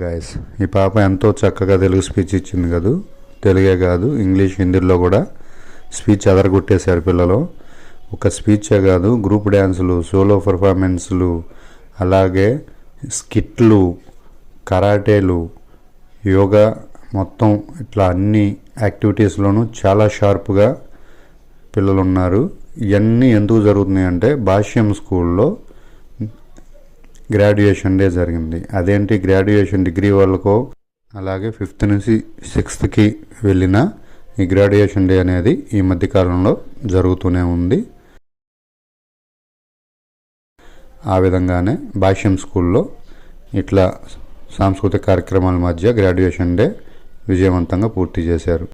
Guys, ఈ పాప ఎంతో చక్కగా తెలుగు స్పీచ్ ఇచ్చింది కదూ. తెలుగే కాదు, ఇంగ్లీష్, హిందీలో కూడా స్పీచ్ అదరగొట్టేశారు పిల్లలు. ఒక స్పీచే కాదు, గ్రూప్ డ్యాన్సులు, సోలో పర్ఫార్మెన్స్లు, అలాగే స్కిట్లు, కరాటేలు, యోగా, మొత్తం ఇట్లా అన్ని యాక్టివిటీస్లోనూ చాలా షార్ప్గా పిల్లలు ఉన్నారు. ఇవన్నీ ఎందుకు జరుగుతున్నాయి అంటే భాష్యం స్కూల్లో గ్రాడ్యుయేషన్ డే జరిగింది. అదేంటి, గ్రాడ్యుయేషన్ డిగ్రీ వాళ్ళకో అలాగే 5th నుంచి 6thకి వెళ్ళిన ఈ గ్రాడ్యుయేషన్ డే అనేది ఈ మధ్యకాలంలో జరుగుతూనే ఉంది. ఆ విధంగానే భాష్యం స్కూల్లో ఇట్లా సాంస్కృతిక కార్యక్రమాల మధ్య గ్రాడ్యుయేషన్ డే విజయవంతంగా పూర్తి చేశారు.